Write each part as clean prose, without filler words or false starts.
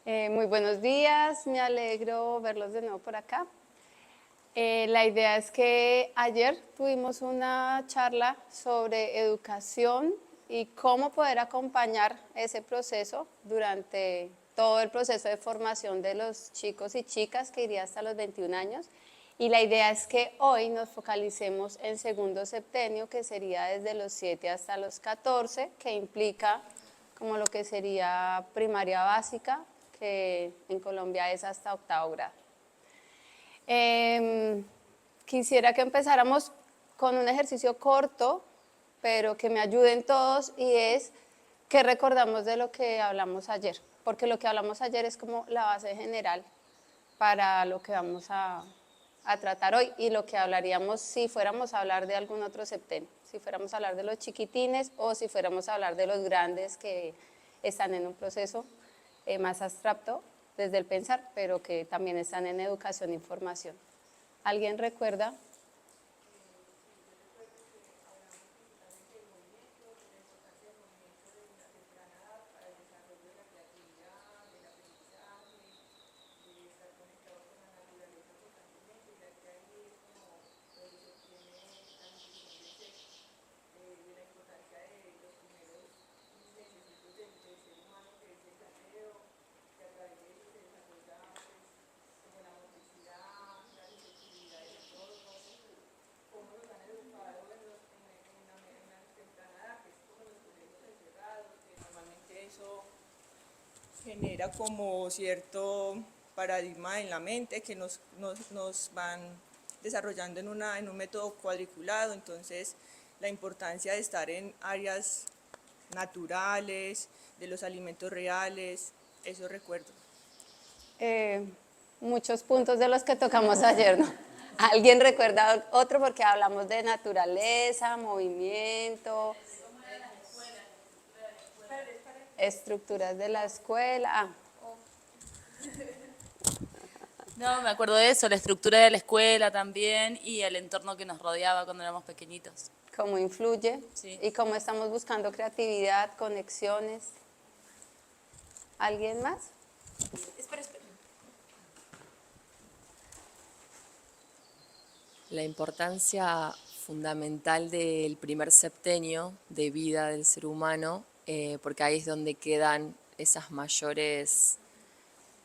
Muy buenos días, me alegro verlos de nuevo por acá. La idea es que ayer tuvimos una charla sobre educación y cómo poder acompañar ese proceso durante todo el proceso de formación de los chicos y chicas que iría hasta los 21 años. Y la idea es que hoy nos focalicemos en segundo septenio, que sería desde los 7 hasta los 14, que implica como lo que sería primaria básica, que en Colombia es hasta octavo grado. Quisiera que empezáramos con un ejercicio corto, pero que me ayuden todos, y es qué recordamos de lo que hablamos ayer, porque lo que hablamos ayer es como la base general para lo que vamos a tratar hoy y lo que hablaríamos si fuéramos a hablar de algún otro septenio, si fuéramos a hablar de los chiquitines o si fuéramos a hablar de los grandes que están en un proceso más abstracto desde el pensar, pero que también están en educación e información. ¿Alguien recuerda? Eso genera como cierto paradigma en la mente que nos van desarrollando en un método cuadriculado. Entonces la importancia de estar en áreas naturales, de los alimentos reales, eso recuerdo. Muchos puntos de los que tocamos ayer, ¿no? ¿Alguien recuerda otro? Porque hablamos de naturaleza, movimiento, estructuras de la escuela. No, me acuerdo de eso, la estructura de la escuela también y el entorno que nos rodeaba cuando éramos pequeñitos. Cómo influye, Sí. y cómo estamos buscando creatividad, conexiones. ¿Alguien más? Espera. La importancia fundamental del primer septenio de vida del ser humano, porque ahí es donde quedan esas mayores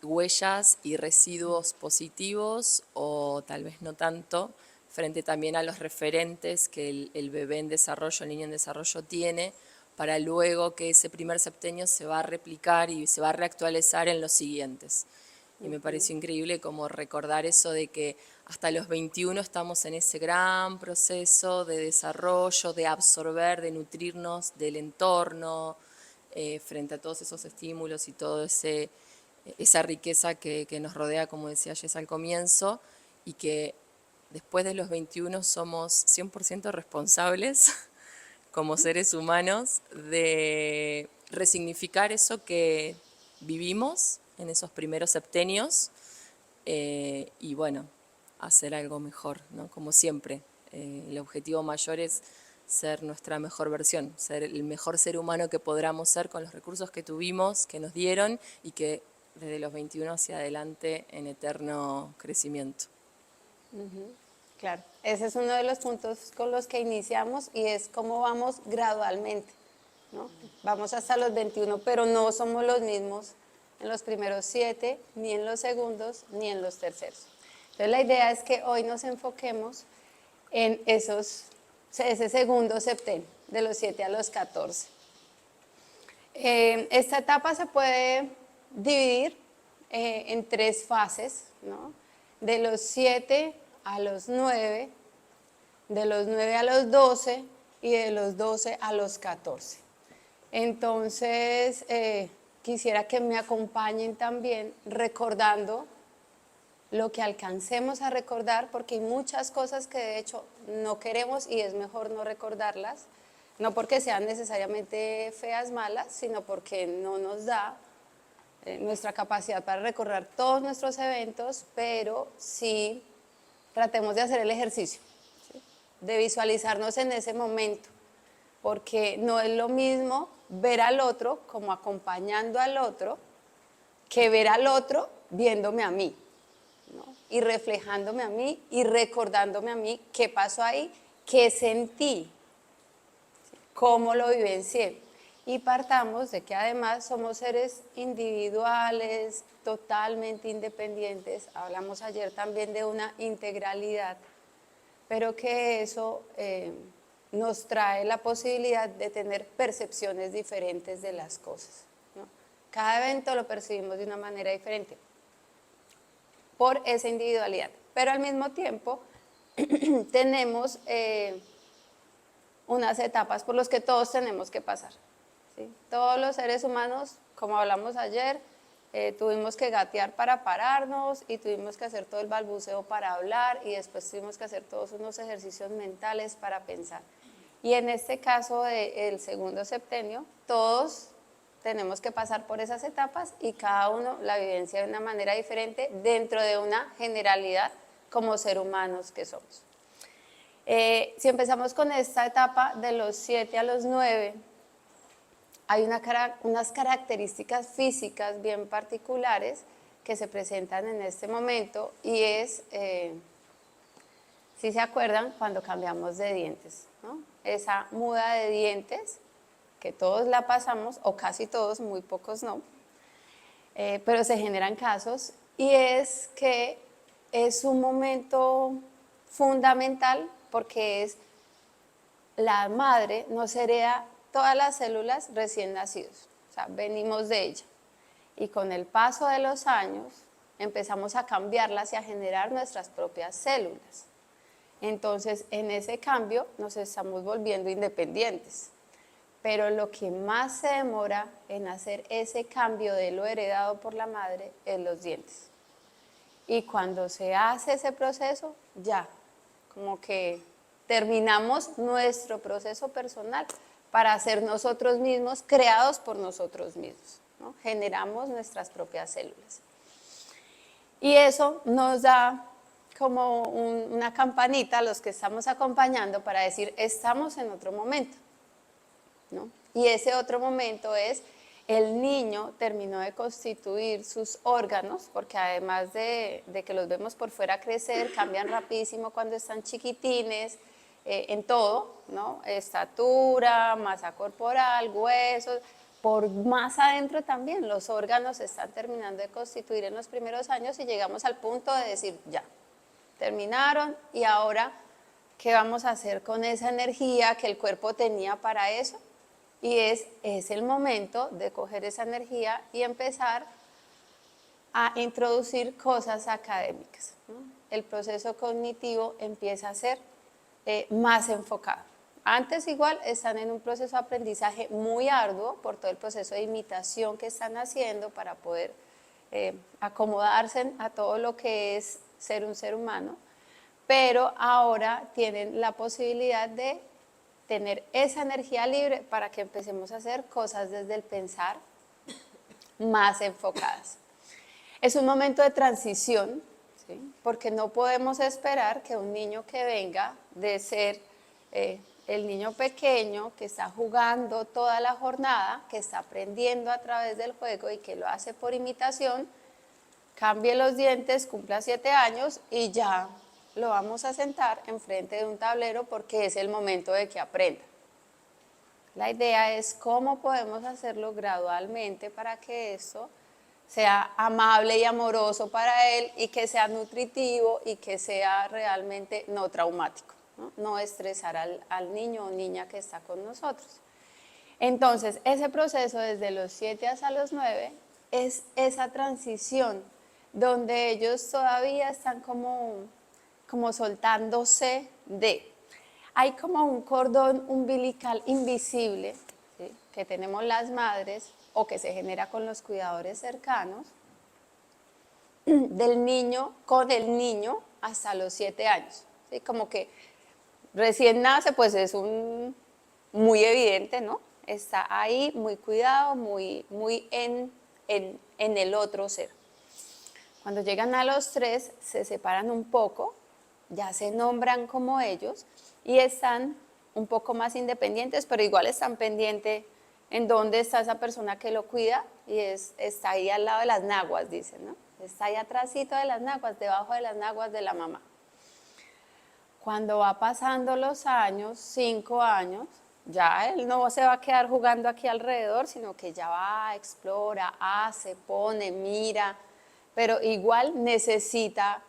huellas y residuos positivos o tal vez no tanto, frente también a los referentes que el bebé en desarrollo, el niño en desarrollo tiene, para luego que ese primer septenio se va a replicar y se va a reactualizar en los siguientes. Y me pareció increíble como recordar eso de que hasta los 21 estamos en ese gran proceso de desarrollo, de absorber, de nutrirnos del entorno, frente a todos esos estímulos y todo esa riqueza que nos rodea, como decía Jess al comienzo, y que después de los 21 somos 100% responsables como seres humanos de resignificar eso que vivimos en esos primeros septenios y bueno, hacer algo mejor, ¿no? Como siempre, el objetivo mayor es ser nuestra mejor versión, ser el mejor ser humano que podamos ser con los recursos que tuvimos, que nos dieron y que desde los 21 hacia adelante en eterno crecimiento. Claro, ese es uno de los puntos con los que iniciamos y es cómo vamos gradualmente, ¿no? Vamos hasta los 21, pero no somos los mismos en los primeros 7, ni en los segundos, ni en los terceros. Entonces la idea es que hoy nos enfoquemos en ese segundo septenio, de los 7 a los 14. Esta etapa se puede dividir en 3 fases, ¿no? De los 7 a los 9, de los 9 a los 12 y de los 12 a los 14. Entonces, quisiera que me acompañen también recordando lo que alcancemos a recordar, porque hay muchas cosas que de hecho no queremos y es mejor no recordarlas, no porque sean necesariamente feas, malas, sino porque no nos da nuestra capacidad para recordar todos nuestros eventos, pero sí tratemos de hacer el ejercicio, ¿sí? De visualizarnos en ese momento, porque no es lo mismo ver al otro como acompañando al otro que ver al otro viéndome a mí, ¿no? Y reflejándome a mí y recordándome a mí qué pasó ahí, qué sentí, cómo lo vivencié. Y partamos de que además somos seres individuales, totalmente independientes. Hablamos ayer también de una integralidad, pero que eso nos trae la posibilidad de tener percepciones diferentes de las cosas, ¿no? Cada evento lo percibimos de una manera diferente por esa individualidad, pero al mismo tiempo tenemos unas etapas por las que todos tenemos que pasar, ¿sí? Todos los seres humanos, como hablamos ayer, tuvimos que gatear para pararnos y tuvimos que hacer todo el balbuceo para hablar y después tuvimos que hacer todos unos ejercicios mentales para pensar. Y en este caso del segundo septenio, todos tenemos que pasar por esas etapas y cada uno la vivencia de una manera diferente dentro de una generalidad como ser humanos que somos. Si empezamos con esta etapa de los 7 a los 9, hay unas características físicas bien particulares que se presentan en este momento y es, si se acuerdan, cuando cambiamos de dientes, ¿no? Esa muda de dientes, que todos la pasamos, o casi todos, muy pocos no, pero se generan casos y es que es un momento fundamental porque es la madre nos hereda todas las células recién nacidos, o sea, venimos de ella. Y con el paso de los años empezamos a cambiarlas y a generar nuestras propias células. Entonces, en ese cambio nos estamos volviendo independientes. Pero lo que más se demora en hacer ese cambio de lo heredado por la madre es los dientes. Y cuando se hace ese proceso, ya, como que terminamos nuestro proceso personal para ser nosotros mismos, creados por nosotros mismos, ¿no? Generamos nuestras propias células. Y eso nos da como una campanita a los que estamos acompañando para decir, estamos en otro momento, ¿no? Y ese otro momento es, el niño terminó de constituir sus órganos, porque además de que los vemos por fuera crecer, cambian rapidísimo cuando están chiquitines, en todo, ¿no? Estatura, masa corporal, huesos, por más adentro también, los órganos se están terminando de constituir en los primeros años y llegamos al punto de decir, ya, terminaron y ahora, ¿qué vamos a hacer con esa energía que el cuerpo tenía para eso? Y es el momento de coger esa energía y empezar a introducir cosas académicas, ¿no? El proceso cognitivo empieza a ser más enfocado. Antes igual están en un proceso de aprendizaje muy arduo por todo el proceso de imitación que están haciendo para poder acomodarse a todo lo que es ser un ser humano, pero ahora tienen la posibilidad de tener esa energía libre para que empecemos a hacer cosas desde el pensar más enfocadas. Es un momento de transición, ¿sí? Porque no podemos esperar que un niño que venga de ser el niño pequeño que está jugando toda la jornada, que está aprendiendo a través del juego y que lo hace por imitación, cambie los dientes, cumpla 7 años y ya lo vamos a sentar enfrente de un tablero porque es el momento de que aprenda. La idea es cómo podemos hacerlo gradualmente para que esto sea amable y amoroso para él y que sea nutritivo y que sea realmente no traumático, no estresar al niño o niña que está con nosotros. Entonces, ese proceso desde los 7 hasta los 9 es esa transición donde ellos todavía están como soltándose de. Hay como un cordón umbilical invisible, ¿sí? Que tenemos las madres o que se genera con los cuidadores cercanos del niño con el niño hasta los 7 años, ¿sí? Como que recién nace, pues es muy evidente, ¿no? Está ahí muy cuidado, muy en el otro ser. Cuando llegan a los 3 se separan un poco, ya se nombran como ellos y están un poco más independientes, pero igual están pendientes ¿En dónde está esa persona que lo cuida? Y está ahí al lado de las naguas, dicen, ¿no? Está ahí atrásito de las naguas, debajo de las naguas de la mamá. Cuando va pasando los años, 5 años, ya él no se va a quedar jugando aquí alrededor, sino que ya va, explora, hace, pone, mira, pero igual necesita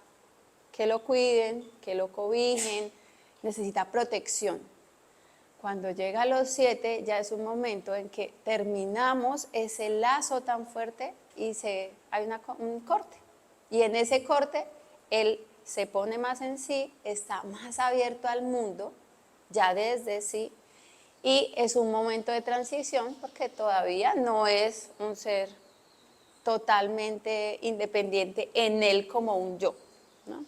que lo cuiden, que lo cobijen, necesita protección. Cuando llega a los 7 ya es un momento en que terminamos ese lazo tan fuerte y hay un corte. Y en ese corte él se pone más en sí, está más abierto al mundo, ya desde sí, y es un momento de transición porque todavía no es un ser totalmente independiente en él como un yo, ¿no?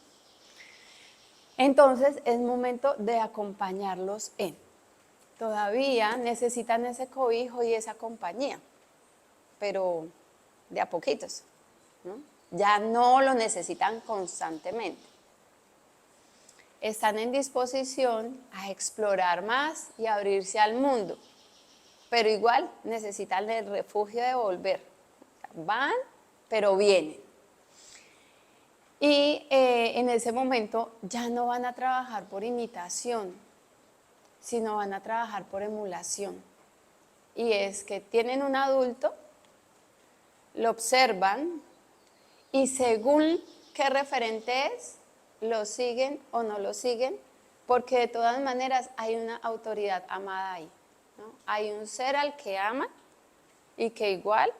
Entonces es momento de acompañarlos en. Todavía necesitan ese cobijo y esa compañía, pero de a poquitos, ¿no? Ya no lo necesitan constantemente. Están en disposición a explorar más y abrirse al mundo, pero igual necesitan el refugio de volver. Van, pero vienen. Y en ese momento ya no van a trabajar por imitación, sino van a trabajar por emulación. Y es que tienen un adulto, lo observan y según qué referente es, lo siguen o no lo siguen, porque de todas maneras hay una autoridad amada ahí, ¿no? Hay un ser al que aman y que igual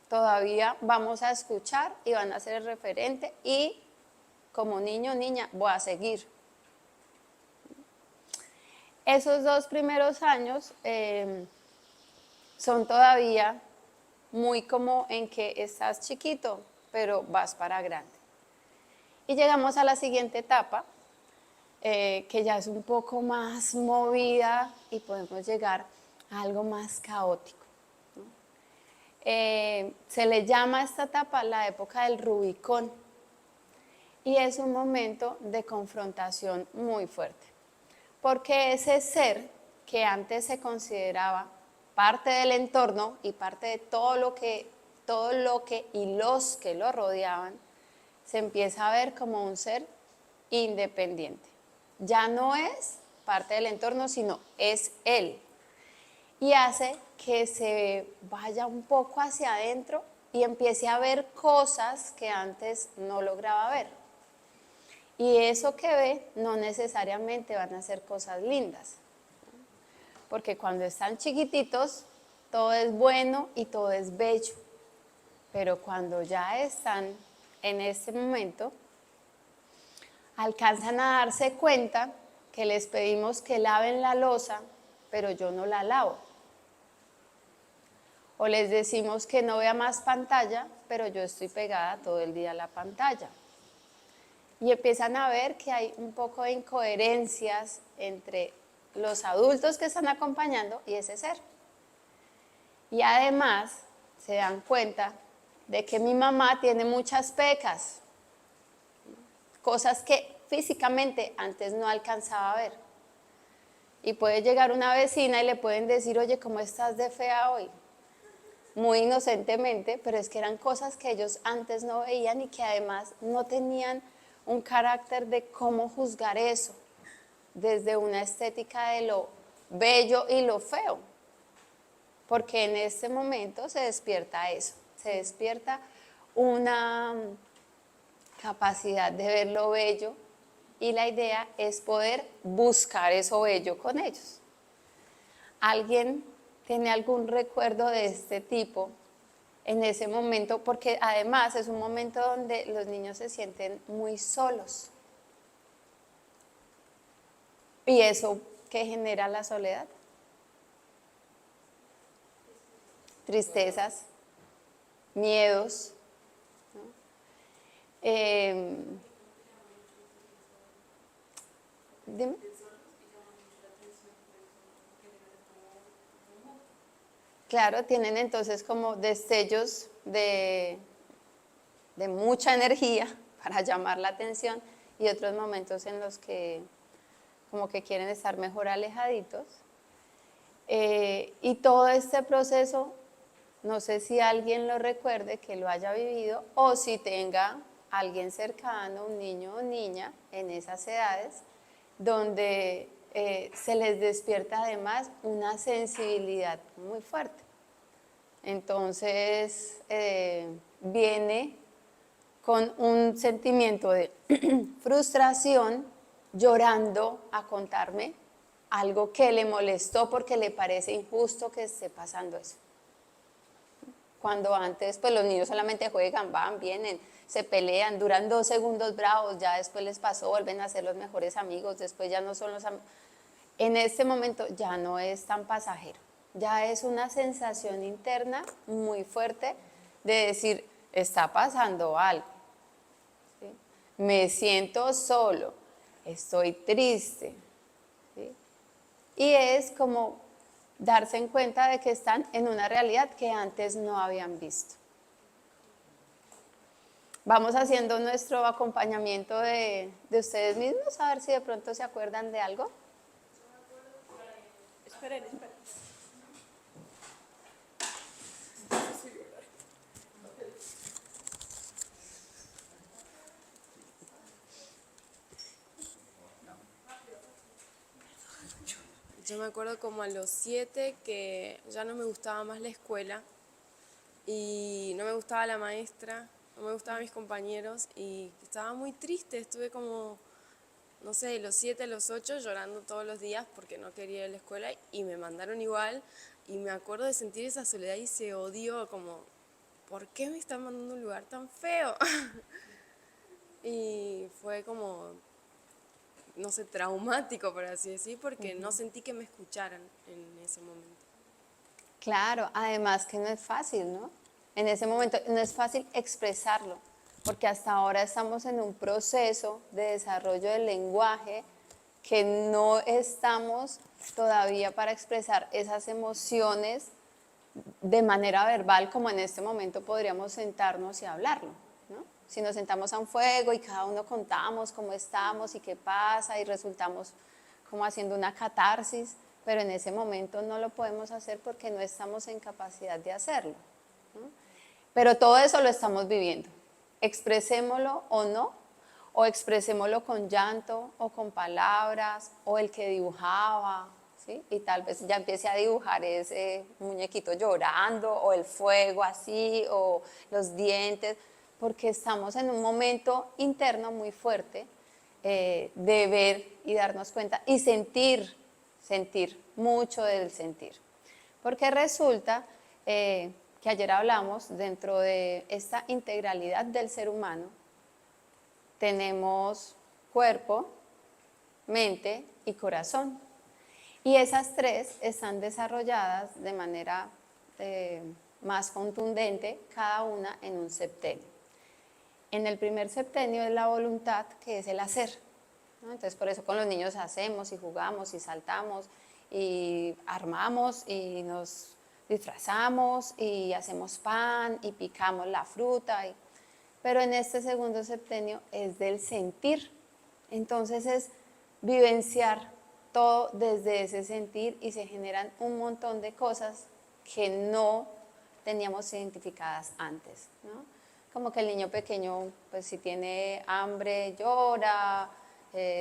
todavía vamos a escuchar y van a ser el referente y como niño o niña voy a seguir. Esos 2 primeros años son todavía muy como en que estás chiquito, pero vas para grande. Y llegamos a la siguiente etapa, que ya es un poco más movida y podemos llegar a algo más caótico, ¿no? Se le llama a esta etapa la época del Rubicón y es un momento de confrontación muy fuerte, porque ese ser que antes se consideraba parte del entorno y parte de todo lo que y los que lo rodeaban, se empieza a ver como un ser independiente. Ya no es parte del entorno, sino es él. Y hace que se vaya un poco hacia adentro y empiece a ver cosas que antes no lograba ver. Y eso que ve no necesariamente van a ser cosas lindas, porque cuando están chiquititos todo es bueno y todo es bello, pero cuando ya están en este momento, alcanzan a darse cuenta que les pedimos que laven la loza, pero yo no la lavo. O les decimos que no vea más pantalla, pero yo estoy pegada todo el día a la pantalla. Y empiezan a ver que hay un poco de incoherencias entre los adultos que están acompañando y ese ser. Y además se dan cuenta de que mi mamá tiene muchas pecas, cosas que físicamente antes no alcanzaba a ver. Y puede llegar una vecina y le pueden decir, oye, ¿cómo estás de fea hoy? Muy inocentemente, pero es que eran cosas que ellos antes no veían y que además no tenían un carácter de cómo juzgar eso, desde una estética de lo bello y lo feo. Porque en este momento se despierta eso, se despierta una capacidad de ver lo bello y la idea es poder buscar eso bello con ellos. ¿Alguien tiene algún recuerdo de este tipo en ese momento? Porque además es un momento donde los niños se sienten muy solos. ¿Y eso qué genera la soledad? Tristezas, miedos, ¿no? Dime. Claro, tienen entonces como destellos de mucha energía para llamar la atención y otros momentos en los que como que quieren estar mejor alejaditos. Y todo este proceso, no sé si alguien lo recuerde, que lo haya vivido, o si tenga alguien cercano, un niño o niña en esas edades, donde se les despierta además una sensibilidad muy fuerte. Entonces viene con un sentimiento de frustración, llorando a contarme algo que le molestó porque le parece injusto que esté pasando eso. Cuando antes pues los niños solamente juegan, van, vienen, se pelean, duran 2 segundos bravos, ya después les pasó, vuelven a ser los mejores amigos, después ya no son los amigos. En este momento ya no es tan pasajero, ya es una sensación interna muy fuerte de decir, está pasando algo, ¿sí? Me siento solo, estoy triste, ¿sí? Y es como darse en cuenta de que están en una realidad que antes no habían visto. Vamos haciendo nuestro acompañamiento de ustedes mismos, a ver si de pronto se acuerdan de algo. Esperen, esperen. Yo me acuerdo como a los 7 que ya no me gustaba más la escuela y no me gustaba la maestra, no me gustaban mis compañeros y estaba muy triste. Estuve como, no sé, de los 7 a los 8 llorando todos los días porque no quería ir a la escuela y me mandaron igual. Y me acuerdo de sentir esa soledad y ese odio como, ¿por qué me están mandando a un lugar tan feo? Y fue como, no sé, traumático, por así decir, porque no sentí que me escucharan en ese momento. Claro, además que no es fácil, ¿no? En ese momento no es fácil expresarlo, porque hasta ahora estamos en un proceso de desarrollo del lenguaje que no estamos todavía para expresar esas emociones de manera verbal como en este momento podríamos sentarnos y hablarlo, ¿no? Si nos sentamos a un fuego y cada uno contamos cómo estamos y qué pasa y resultamos como haciendo una catarsis, pero en ese momento no lo podemos hacer porque no estamos en capacidad de hacerlo, ¿no? Pero todo eso lo estamos viviendo. Expresémoslo o no, o expresémoslo con llanto o con palabras, o el que dibujaba, ¿sí? Y tal vez ya empiece a dibujar ese muñequito llorando, o el fuego así, o los dientes, porque estamos en un momento interno muy fuerte de ver y darnos cuenta y sentir mucho del sentir. Porque resulta que ayer hablamos dentro de esta integralidad del ser humano, tenemos cuerpo, mente y corazón. Y esas tres están desarrolladas de manera más contundente, cada una en un septenio. En el primer septenio es la voluntad, que es el hacer, ¿no? Entonces por eso con los niños hacemos y jugamos y saltamos y armamos y nos disfrazamos y hacemos pan y picamos la fruta. Pero en este segundo septenio es del sentir. Entonces es vivenciar todo desde ese sentir y se generan un montón de cosas que no teníamos identificadas antes, ¿no? Como que el niño pequeño, pues si tiene hambre llora,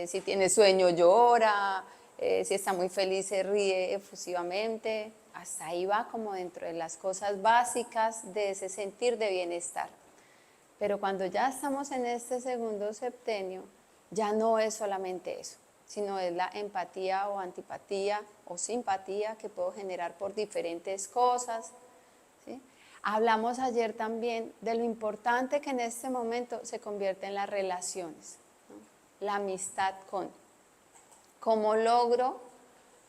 si tiene sueño llora, si está muy feliz se ríe efusivamente. Hasta ahí va como dentro de las cosas básicas de ese sentir de bienestar. Pero cuando ya estamos en este segundo septenio, ya no es solamente eso, sino es la empatía o antipatía o simpatía que puedo generar por diferentes cosas, ¿sí? Hablamos ayer también de lo importante que en este momento se convierte en las relaciones, ¿no? La amistad con, cómo logro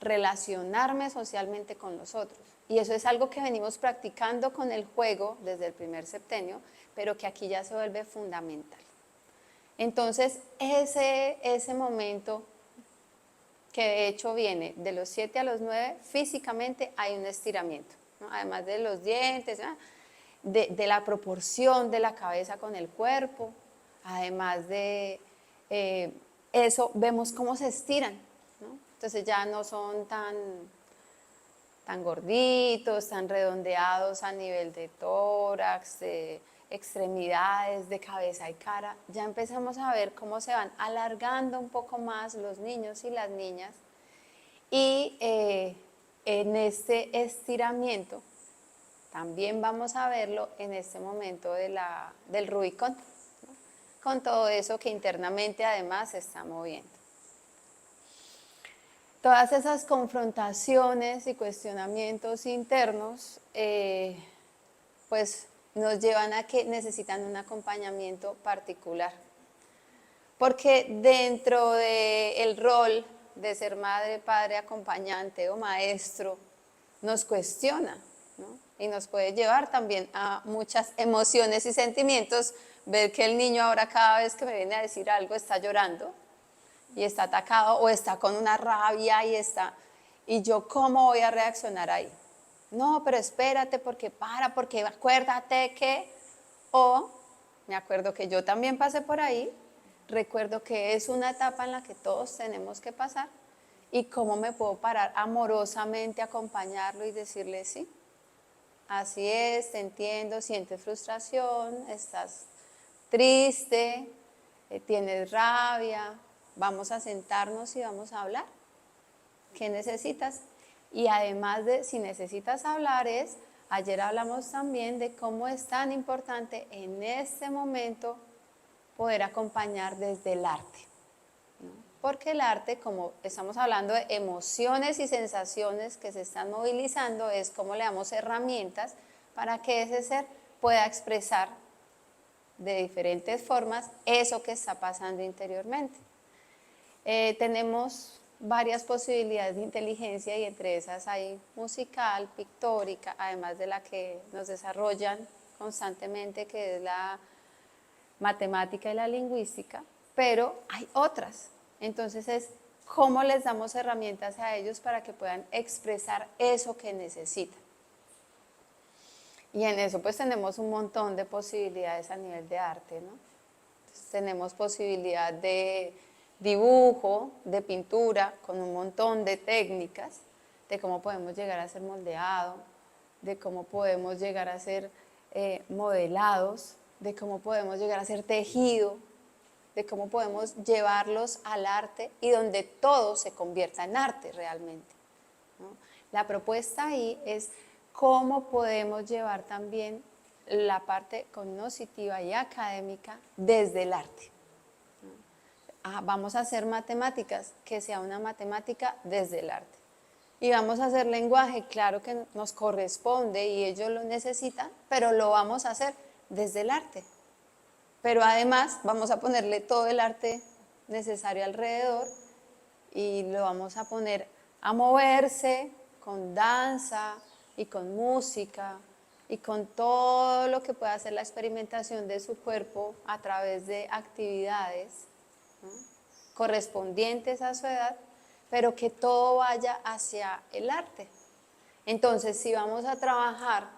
relacionarme socialmente con los otros. Y eso es algo que venimos practicando con el juego desde el primer septenio, pero que aquí ya se vuelve fundamental. Entonces, ese momento, que de hecho viene de los 7 a los 9, físicamente hay un estiramiento, ¿no? Además de los dientes, ¿no? de la proporción de la cabeza con el cuerpo, además de eso, vemos cómo se estiran, ¿no? Entonces ya no son tan tan gorditos, tan redondeados a nivel de tórax, de extremidades, de cabeza y cara. Ya empezamos a ver cómo se van alargando un poco más los niños y las niñas. Y en este estiramiento también vamos a verlo en este momento del Rubicón, ¿no? Con todo eso que internamente además se está moviendo. Todas esas confrontaciones y cuestionamientos internos pues nos llevan a que necesitan un acompañamiento particular. Porque dentro del rol de ser madre, padre, acompañante o maestro, nos cuestiona, ¿no? Y nos puede llevar también a muchas emociones y sentimientos. Ver que el niño ahora cada vez que me viene a decir algo está llorando y está atacado o está con una rabia y yo ¿cómo voy a reaccionar ahí? No, pero espérate porque acuérdate que, o me acuerdo que yo también pasé por ahí, recuerdo que es una etapa en la que todos tenemos que pasar y cómo me puedo parar amorosamente, acompañarlo y decirle sí, así es, te entiendo, sientes frustración, estás triste, tienes rabia, vamos a sentarnos y vamos a hablar. ¿Qué necesitas? Y además de si necesitas hablar ayer hablamos también de cómo es tan importante en este momento poder acompañar desde el arte, ¿no? Porque el arte, como estamos hablando de emociones y sensaciones que se están movilizando, es como le damos herramientas para que ese ser pueda expresar de diferentes formas eso que está pasando interiormente. Tenemos varias posibilidades de inteligencia y entre esas hay musical, pictórica, además de la que nos desarrollan constantemente, que es la matemática y la lingüística, pero hay otras. Entonces es cómo les damos herramientas a ellos para que puedan expresar eso que necesitan. Y en eso pues tenemos un montón de posibilidades a nivel de arte, ¿no? Entonces, tenemos posibilidad de dibujo, de pintura, con un montón de técnicas, de cómo podemos llegar a ser moldeado, de cómo podemos llegar a ser modelados, de cómo podemos llegar a ser tejido, de cómo podemos llevarlos al arte y donde todo se convierta en arte realmente, ¿no? La propuesta ahí es cómo podemos llevar también la parte cognitiva y académica desde el arte. Vamos a hacer matemáticas, que sea una matemática desde el arte. Y vamos a hacer lenguaje, claro que nos corresponde y ellos lo necesitan, pero lo vamos a hacer desde el arte. Pero además vamos a ponerle todo el arte necesario alrededor y lo vamos a poner a moverse con danza y con música y con todo lo que pueda hacer la experimentación de su cuerpo a través de actividades, ¿no?, correspondientes a su edad, pero que todo vaya hacia el arte. Entonces, si vamos a trabajar,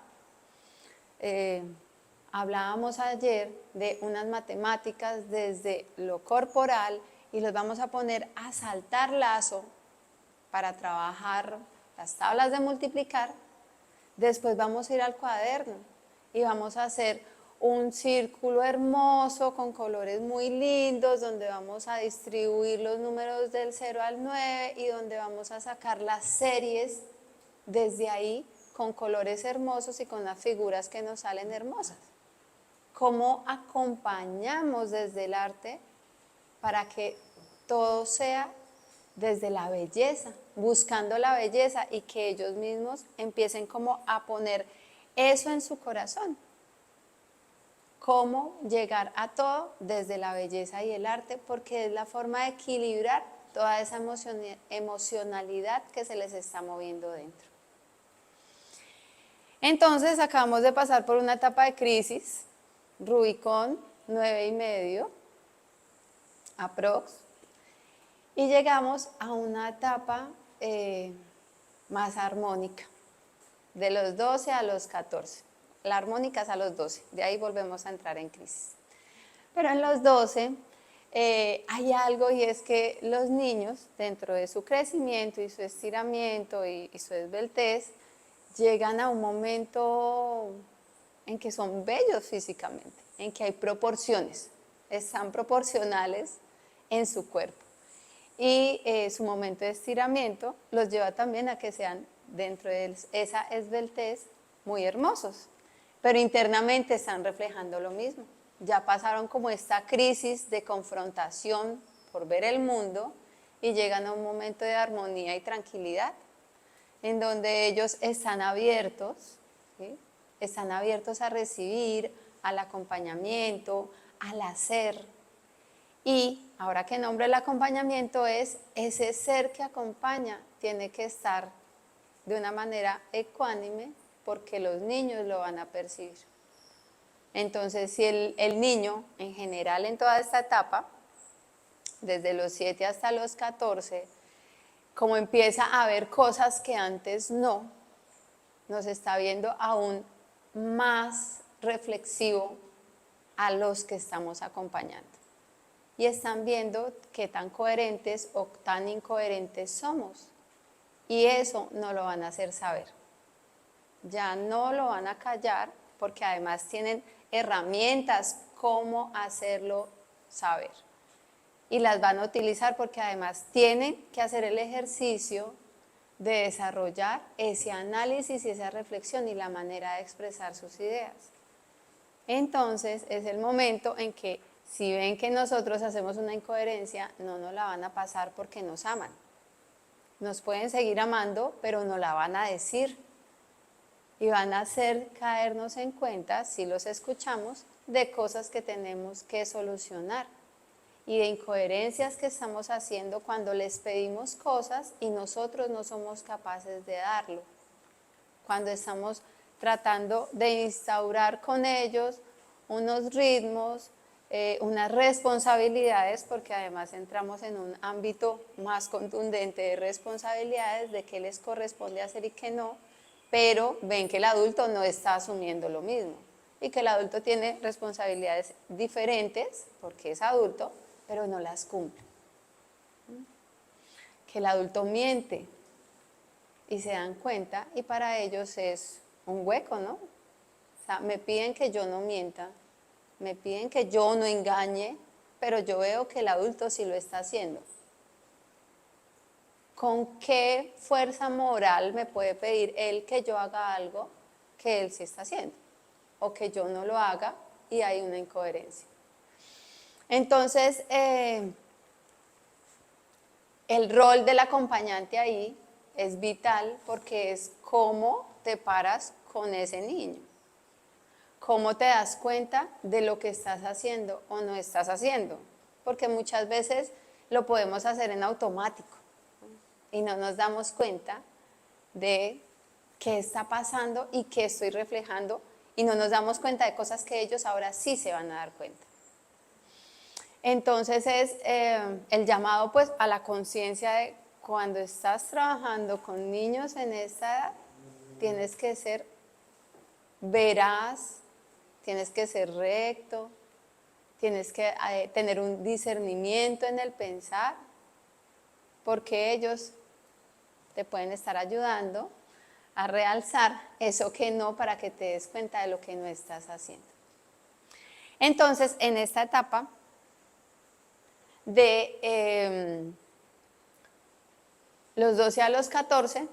hablábamos ayer de unas matemáticas desde lo corporal y los vamos a poner a saltar lazo para trabajar las tablas de multiplicar. Después vamos a ir al cuaderno y vamos a hacer un círculo hermoso con colores muy lindos donde vamos a distribuir los números del 0 al 9 y donde vamos a sacar las series desde ahí con colores hermosos y con las figuras que nos salen hermosas. ¿Cómo acompañamos desde el arte para que todo sea desde la belleza, buscando la belleza y que ellos mismos empiecen como a poner eso en su corazón? Cómo llegar a todo desde la belleza y el arte, porque es la forma de equilibrar toda esa emocionalidad que se les está moviendo dentro. Entonces acabamos de pasar por una etapa de crisis, Rubicón 9,5, aprox, y llegamos a una etapa más armónica, de los 12 a los 14. La armónica es a los 12, de ahí volvemos a entrar en crisis. Pero en los 12 hay algo y es que los niños, dentro de su crecimiento y su estiramiento y su esbeltez, llegan a un momento en que son bellos físicamente, en que hay proporciones, están proporcionales en su cuerpo. Y su momento de estiramiento los lleva también a que sean, dentro de esa esbeltez, muy hermosos, pero internamente están reflejando lo mismo. Ya pasaron como esta crisis de confrontación por ver el mundo y llegan a un momento de armonía y tranquilidad, en donde ellos están abiertos, ¿sí? Están abiertos a recibir, al acompañamiento, al hacer. Y ahora que nombro el acompañamiento es ese ser que acompaña, tiene que estar de una manera ecuánime porque los niños lo van a percibir. Entonces, si el niño, en general en toda esta etapa, desde los 7 hasta los 14, como empieza a ver cosas que antes no, nos está viendo aún más reflexivo a los que estamos acompañando. Y están viendo qué tan coherentes o tan incoherentes somos. Y eso no lo van a hacer saber. Ya no lo van a callar porque además tienen herramientas cómo hacerlo saber. Y las van a utilizar porque además tienen que hacer el ejercicio de desarrollar ese análisis y esa reflexión y la manera de expresar sus ideas. Entonces es el momento en que si ven que nosotros hacemos una incoherencia, no nos la van a pasar porque nos aman. Nos pueden seguir amando, pero no la van a decir. Y van a hacer caernos en cuenta, si los escuchamos, de cosas que tenemos que solucionar y de incoherencias que estamos haciendo cuando les pedimos cosas y nosotros no somos capaces de darlo. Cuando estamos tratando de instaurar con ellos unos ritmos, unas responsabilidades, porque además entramos en un ámbito más contundente de responsabilidades, de qué les corresponde hacer y qué no, pero ven que el adulto no está asumiendo lo mismo y que el adulto tiene responsabilidades diferentes, porque es adulto, pero no las cumple. Que el adulto miente y se dan cuenta y para ellos es un hueco, ¿no? O sea, me piden que yo no mienta, me piden que yo no engañe, pero yo veo que el adulto sí lo está haciendo. ¿Con qué fuerza moral me puede pedir él que yo haga algo que él sí está haciendo? O que yo no lo haga y hay una incoherencia. Entonces, el rol del acompañante ahí es vital porque es cómo te paras con ese niño. ¿Cómo te das cuenta de lo que estás haciendo o no estás haciendo? Porque muchas veces lo podemos hacer en automático y no nos damos cuenta de qué está pasando y qué estoy reflejando y no nos damos cuenta de cosas que ellos ahora sí se van a dar cuenta. Entonces es el llamado pues a la conciencia de cuando estás trabajando con niños en esta edad, tienes que ser veraz, tienes que ser recto, tienes que tener un discernimiento en el pensar, porque ellos te pueden estar ayudando a realzar eso que no para que te des cuenta de lo que no estás haciendo. Entonces, en esta etapa de los 12 a los 14,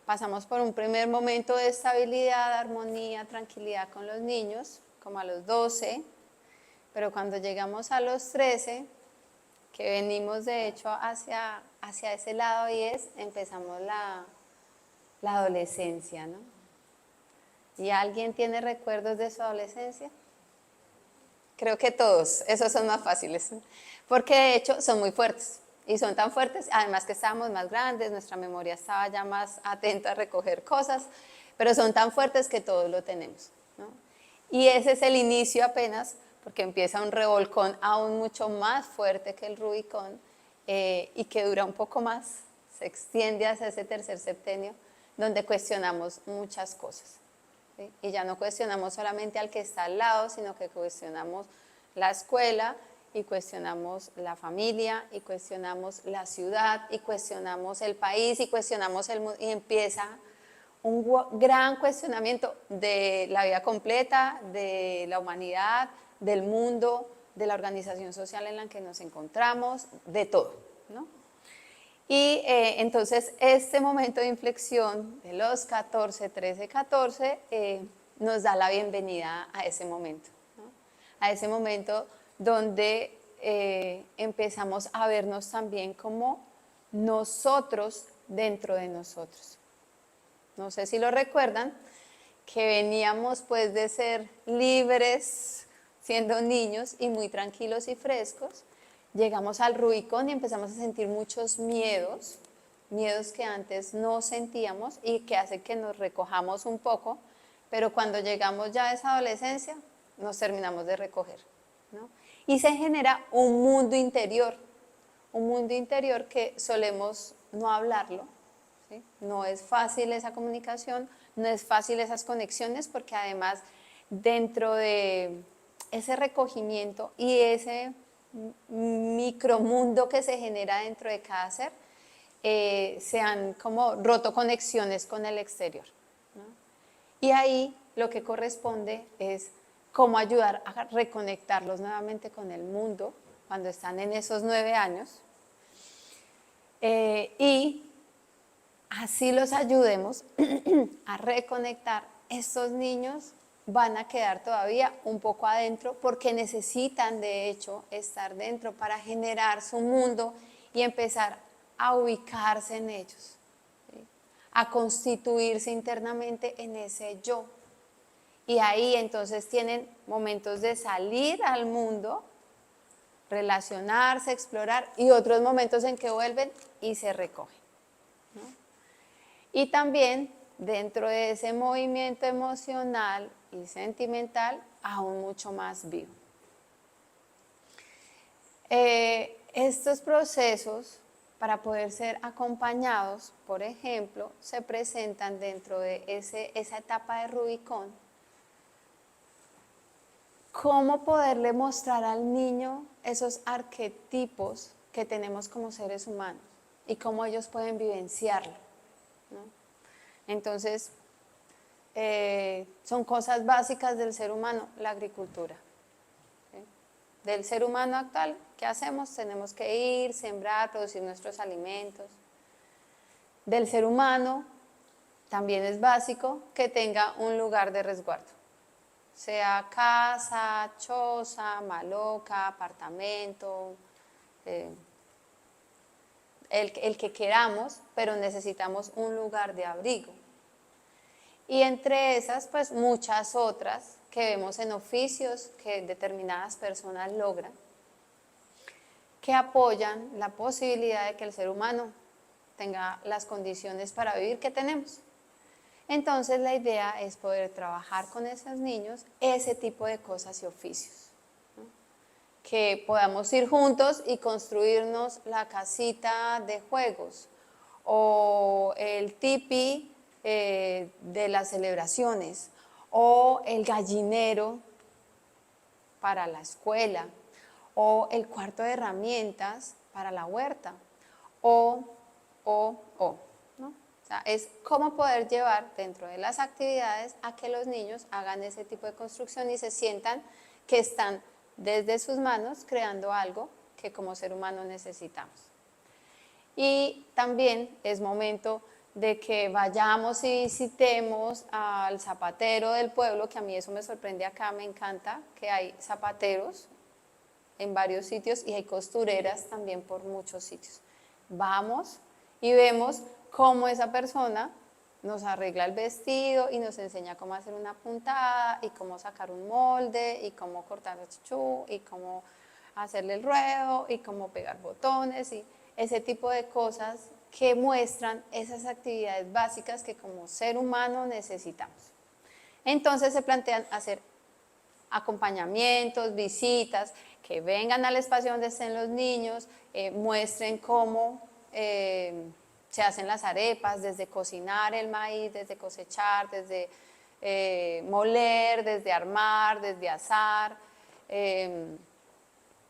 pasamos por un primer momento de estabilidad, armonía, tranquilidad con los niños, como a los 12, pero cuando llegamos a los 13, que venimos de hecho hacia ese lado y empezamos la adolescencia, ¿no? ¿Y alguien tiene recuerdos de su adolescencia? Creo que todos, esos son más fáciles, porque de hecho son muy fuertes. Y son tan fuertes, además que estábamos más grandes, nuestra memoria estaba ya más atenta a recoger cosas, pero son tan fuertes que todos lo tenemos, ¿no? Y ese es el inicio apenas, porque empieza un revolcón aún mucho más fuerte que el Rubicón y que dura un poco más, se extiende hacia ese tercer septenio, donde cuestionamos muchas cosas, ¿sí? Y ya no cuestionamos solamente al que está al lado, sino que cuestionamos la escuela y cuestionamos la familia, y cuestionamos la ciudad, y cuestionamos el país, y cuestionamos el mundo, y empieza un gran cuestionamiento de la vida completa, de la humanidad, del mundo, de la organización social en la que nos encontramos, de todo, ¿no? Y entonces este momento de inflexión de los 14, 13, 14 nos da la bienvenida a ese momento, ¿no? A ese momento donde empezamos a vernos también como nosotros dentro de nosotros. No sé si lo recuerdan, que veníamos pues de ser libres siendo niños y muy tranquilos y frescos. Llegamos al Rubicón y empezamos a sentir muchos miedos, miedos que antes no sentíamos y que hace que nos recojamos un poco, pero cuando llegamos ya a esa adolescencia nos terminamos de recoger, ¿no? Y se genera un mundo interior que solemos no hablarlo, ¿sí? No es fácil esa comunicación, no es fácil esas conexiones, porque además dentro de ese recogimiento y ese micromundo que se genera dentro de cada ser, se han como roto conexiones con el exterior, ¿no? Y ahí lo que corresponde es cómo ayudar a reconectarlos nuevamente con el mundo cuando están en esos 9 años, y así los ayudemos a reconectar. Estos niños van a quedar todavía un poco adentro porque necesitan de hecho estar dentro para generar su mundo y empezar a ubicarse en ellos, ¿sí? A constituirse internamente en ese yo. Y ahí entonces tienen momentos de salir al mundo, relacionarse, explorar, y otros momentos en que vuelven y se recogen, ¿no? Y también dentro de ese movimiento emocional y sentimental, aún mucho más vivo. Estos procesos, para poder ser acompañados, por ejemplo, se presentan dentro de esa etapa de Rubicón. ¿Cómo poderle mostrar al niño esos arquetipos que tenemos como seres humanos y cómo ellos pueden vivenciarlo, ¿no? Entonces, son cosas básicas del ser humano, la agricultura, ¿sí? Del ser humano actual, ¿qué hacemos? Tenemos que ir, sembrar, producir nuestros alimentos. Del ser humano también es básico que tenga un lugar de resguardo, sea casa, choza, maloca, apartamento, el que queramos, pero necesitamos un lugar de abrigo. Y entre esas, pues muchas otras que vemos en oficios que determinadas personas logran, que apoyan la posibilidad de que el ser humano tenga las condiciones para vivir que tenemos. Entonces la idea es poder trabajar con esos niños ese tipo de cosas y oficios, ¿no? Que podamos ir juntos y construirnos la casita de juegos o el tipi de las celebraciones o el gallinero para la escuela o el cuarto de herramientas para la huerta ¿no? O sea, es cómo poder llevar dentro de las actividades a que los niños hagan ese tipo de construcción y se sientan que están desde sus manos creando algo que como ser humano necesitamos. Y también es momento de que vayamos y visitemos al zapatero del pueblo, que a mí eso me sorprende acá, me encanta, que hay zapateros en varios sitios y hay costureras también por muchos sitios. Vamos y vemos cómo esa persona nos arregla el vestido y nos enseña cómo hacer una puntada y cómo sacar un molde y cómo cortar el chuchú y cómo hacerle el ruedo y cómo pegar botones y ese tipo de cosas que muestran esas actividades básicas que como ser humano necesitamos. Entonces se plantean hacer acompañamientos, visitas, que vengan al espacio donde estén los niños, muestren cómo se hacen las arepas, desde cocinar el maíz, desde cosechar, desde moler, desde armar, desde asar,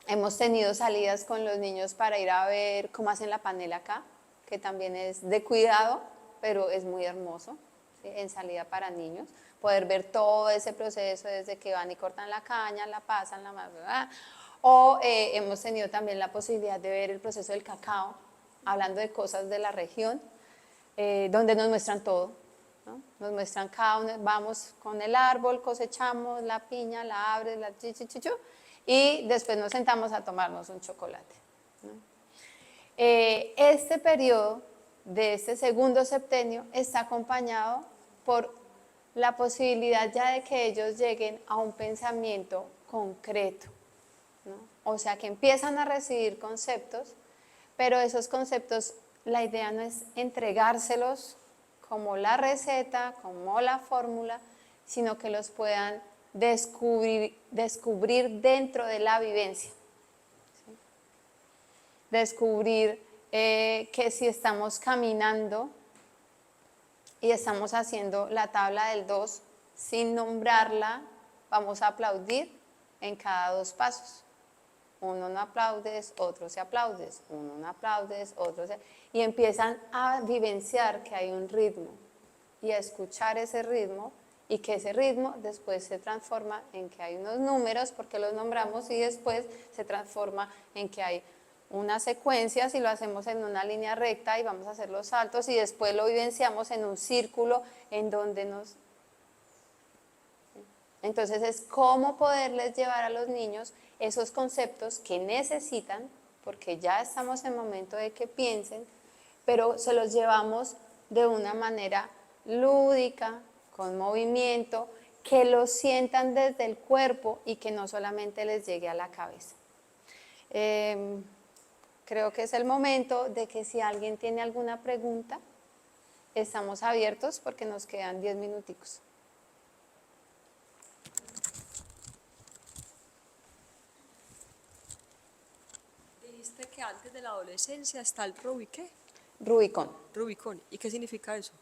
Hemos tenido salidas con los niños para ir a ver cómo hacen la panela acá, que también es de cuidado, pero es muy hermoso, ¿sí? En salida para niños. Poder ver todo ese proceso desde que van y cortan la caña, la pasan, o hemos tenido también la posibilidad de ver el proceso del cacao, hablando de cosas de la región, donde nos muestran todo, ¿no? Nos muestran cada uno, vamos con el árbol, cosechamos la piña, la abres, la chichichichu, y después nos sentamos a tomarnos un chocolate, ¿no? Este periodo de este segundo septenio está acompañado por la posibilidad ya de que ellos lleguen a un pensamiento concreto, ¿no? O sea, que empiezan a recibir conceptos, pero esos conceptos, la idea no es entregárselos como la receta, como la fórmula, sino que los puedan descubrir dentro de la vivencia. ¿Sí? Descubrir que si estamos caminando y estamos haciendo la tabla del 2 sin nombrarla, vamos a aplaudir en cada 2 pasos. Uno no aplaudes, otro se aplaudes, uno no aplaudes, otro se... Y empiezan a vivenciar que hay un ritmo y a escuchar ese ritmo, y que ese ritmo después se transforma en que hay unos números, porque los nombramos, y después se transforma en que hay unas secuencias y lo hacemos en una línea recta y vamos a hacer los saltos, y después lo vivenciamos en un círculo en donde nos... Entonces es cómo poderles llevar a los niños esos conceptos que necesitan, porque ya estamos en el momento de que piensen, pero se los llevamos de una manera lúdica, con movimiento, que lo sientan desde el cuerpo y que no solamente les llegue a la cabeza. Creo que es el momento de que si alguien tiene alguna pregunta, estamos abiertos porque nos quedan 10 minuticos. Dijiste que antes de la adolescencia está el ¿qué? Rubicón. Rubicón. ¿Y qué significa eso?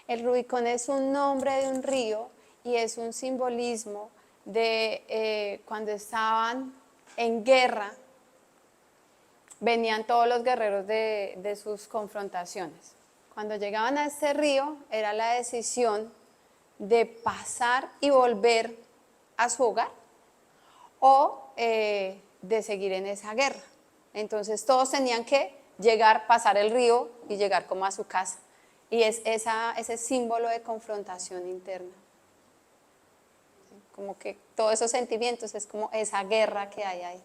El Rubicón es un nombre de un río y es un simbolismo de cuando estaban en guerra, venían todos los guerreros de sus confrontaciones. Cuando llegaban a este río era la decisión de pasar y volver a su hogar o de seguir en esa guerra. Entonces todos tenían que llegar, pasar el río y llegar como a su casa. Y es ese símbolo de confrontación interna. ¿Sí? Como que todos esos sentimientos es como esa guerra que hay ahí.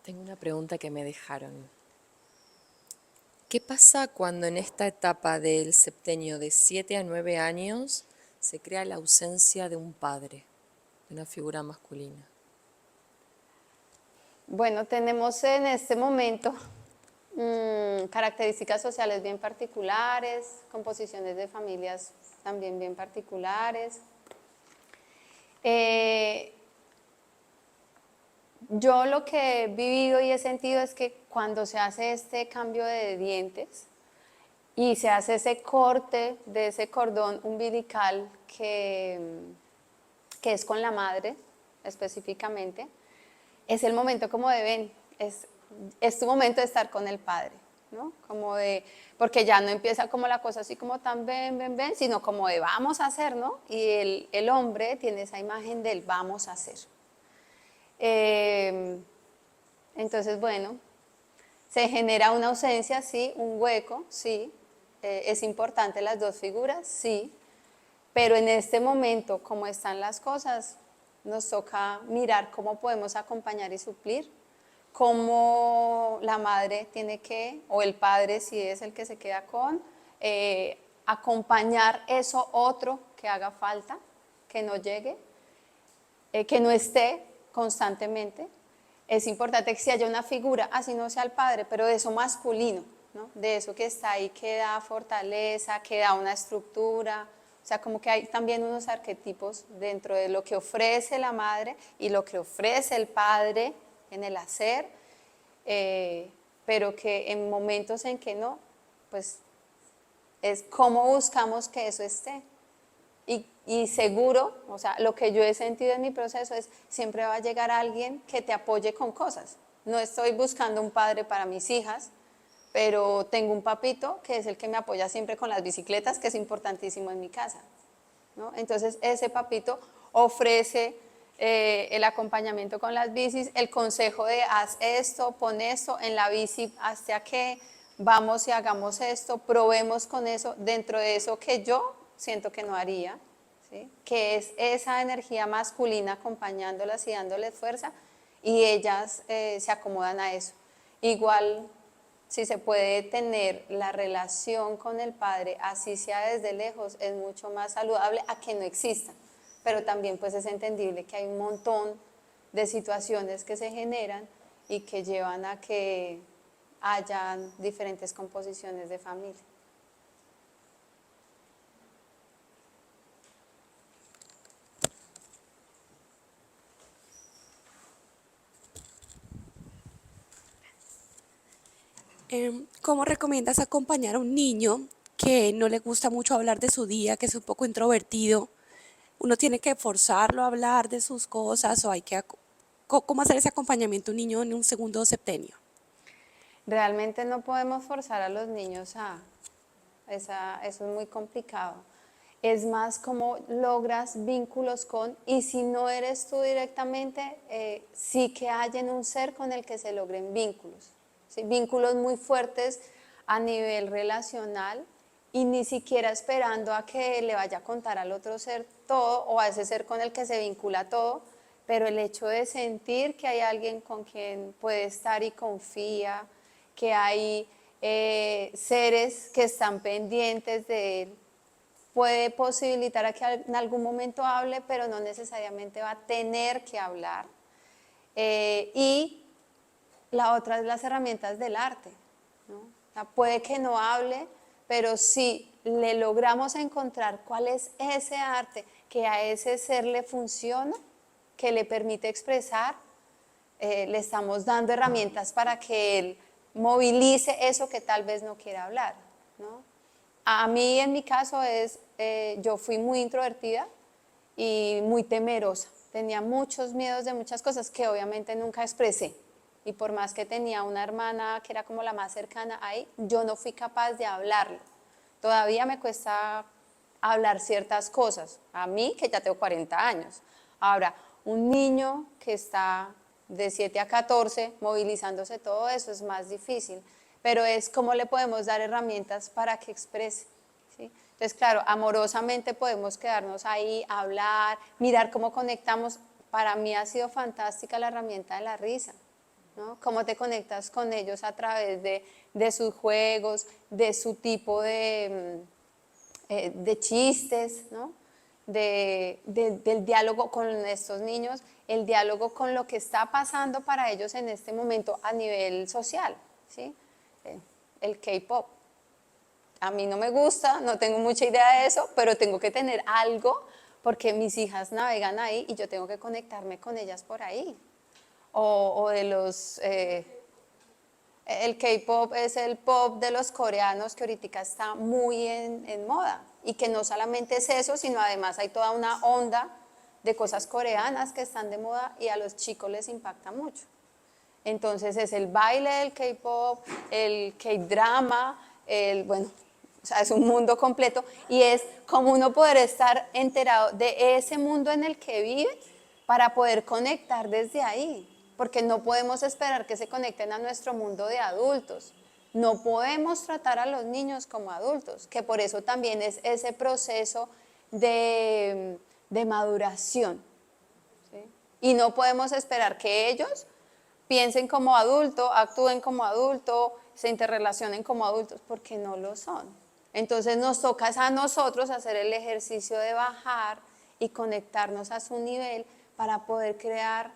Tengo una pregunta que me dejaron. ¿Qué pasa cuando en esta etapa del septenio de 7 a 9 años se crea la ausencia de un padre, de una figura masculina? Bueno, tenemos en este momento características sociales bien particulares, composiciones de familias también bien particulares. Yo lo que he vivido y he sentido es que cuando se hace este cambio de dientes y se hace ese corte de ese cordón umbilical que es con la madre específicamente, es el momento como de ven, es tu momento de estar con el padre, ¿no? Como de, porque ya no empieza como la cosa así como tan ven, sino como de vamos a hacer, ¿no? Y el hombre tiene esa imagen del vamos a hacer. Entonces, bueno, se genera una ausencia, sí, un hueco, sí, es importante las dos figuras, sí, pero en este momento, como están las cosas, nos toca mirar cómo podemos acompañar y suplir, cómo la madre tiene que, o el padre si es el que se queda con, acompañar eso otro que haga falta, que no llegue, que no esté constantemente. Es importante que si haya una figura, así no sea el padre, pero de eso masculino, ¿no? De eso que está ahí, que da fortaleza, que da una estructura. O sea, como que hay también unos arquetipos dentro de lo que ofrece la madre y lo que ofrece el padre en el hacer, pero que en momentos en que no, pues es cómo buscamos que eso esté. Y seguro, o sea, lo que yo he sentido en mi proceso es siempre va a llegar alguien que te apoye con cosas. No estoy buscando un padre para mis hijas, pero tengo un papito que es el que me apoya siempre con las bicicletas, que es importantísimo en mi casa, ¿no? Entonces ese papito ofrece el acompañamiento con las bicis, el consejo de haz esto, pon esto, en la bici hasta qué, vamos y hagamos esto, probemos con eso, dentro de eso que yo siento que no haría, ¿sí? Que es esa energía masculina acompañándolas y dándoles fuerza, y ellas se acomodan a eso. Igual, si se puede tener la relación con el padre, así sea desde lejos, es mucho más saludable a que no exista. Pero también pues es entendible que hay un montón de situaciones que se generan y que llevan a que hayan diferentes composiciones de familia. ¿Cómo recomiendas acompañar a un niño que no le gusta mucho hablar de su día, que es un poco introvertido? ¿Uno tiene que forzarlo a hablar de sus cosas o hay que... ¿Cómo hacer ese acompañamiento a un niño en un segundo septenio? Realmente no podemos forzar a los niños eso es muy complicado. Es más como logras vínculos con, y si no eres tú directamente, sí que hay en un ser con el que se logren vínculos, ¿sí? Vínculos muy fuertes a nivel relacional y ni siquiera esperando a que le vaya a contar al otro ser todo o a ese ser con el que se vincula todo, pero el hecho de sentir que hay alguien con quien puede estar y confía, que hay seres que están pendientes de él, puede posibilitar a que en algún momento hable, pero no necesariamente va a tener que hablar. Y la otra es las herramientas del arte, ¿no? O sea, puede que no hable, pero si le logramos encontrar cuál es ese arte que a ese ser le funciona, que le permite expresar, le estamos dando herramientas para que él movilice eso que tal vez no quiera hablar, ¿no? A mí en mi caso yo fui muy introvertida y muy temerosa. Tenía muchos miedos de muchas cosas que obviamente nunca expresé. Y por más que tenía una hermana que era como la más cercana ahí, yo no fui capaz de hablarlo. Todavía me cuesta hablar ciertas cosas. A mí, que ya tengo 40 años. Ahora, un niño que está de 7 a 14 movilizándose, todo eso es más difícil. Pero es cómo le podemos dar herramientas para que exprese, ¿sí? Entonces, claro, amorosamente podemos quedarnos ahí, hablar, mirar cómo conectamos. Para mí ha sido fantástica la herramienta de la risa, ¿no? Cómo te conectas con ellos a través de sus juegos, de su tipo de chistes, ¿no? Del diálogo con estos niños, el diálogo con lo que está pasando para ellos en este momento a nivel social, ¿sí? El K-pop. A mí no me gusta, no tengo mucha idea de eso, pero tengo que tener algo porque mis hijas navegan ahí y yo tengo que conectarme con ellas por ahí. O de los... el K-pop es el pop de los coreanos que ahorita está muy en moda y que no solamente es eso, sino además hay toda una onda de cosas coreanas que están de moda y a los chicos les impacta mucho. Entonces es el baile del K-pop, el K-drama, bueno, o sea, es un mundo completo y es como uno poder estar enterado de ese mundo en el que vive para poder conectar desde ahí, porque no podemos esperar que se conecten a nuestro mundo de adultos. No podemos tratar a los niños como adultos, que por eso también es ese proceso de maduración, ¿sí? Y no podemos esperar que ellos piensen como adulto, actúen como adulto, se interrelacionen como adultos, porque no lo son. Entonces nos toca a nosotros hacer el ejercicio de bajar y conectarnos a su nivel para poder crear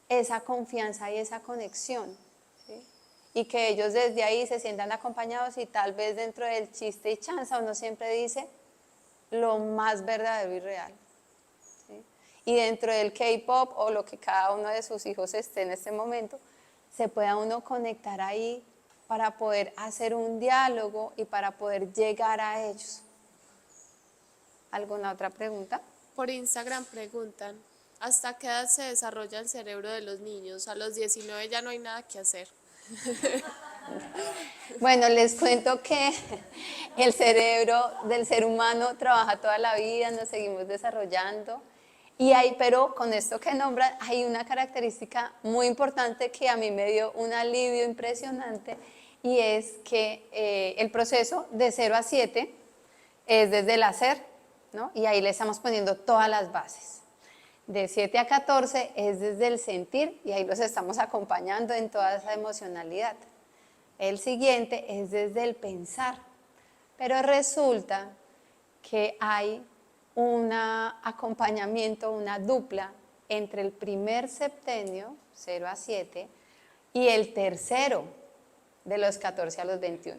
esa confianza y esa conexión, ¿sí? Y que ellos desde ahí se sientan acompañados y tal vez dentro del chiste y chanza uno siempre dice lo más verdadero y real. Y dentro del K-pop o lo que cada uno de sus hijos esté en este momento, se pueda uno conectar ahí para poder hacer un diálogo y para poder llegar a ellos. ¿Alguna otra pregunta? Por Instagram preguntan, ¿hasta qué edad se desarrolla el cerebro de los niños? A los 19 ya no hay nada que hacer. Bueno, les cuento que el cerebro del ser humano trabaja toda la vida, nos seguimos desarrollando. Y hay, pero con esto que nombran, hay una característica muy importante que a mí me dio un alivio impresionante, y es que el proceso de 0 a 7 es desde el hacer, ¿no? Y ahí le estamos poniendo todas las bases. De 7 a 14 es desde el sentir, y ahí los estamos acompañando en toda esa emocionalidad. El siguiente es desde el pensar, pero resulta que hay un acompañamiento, una dupla entre el primer septenio, 0 a 7, y el tercero, de los 14 a los 21.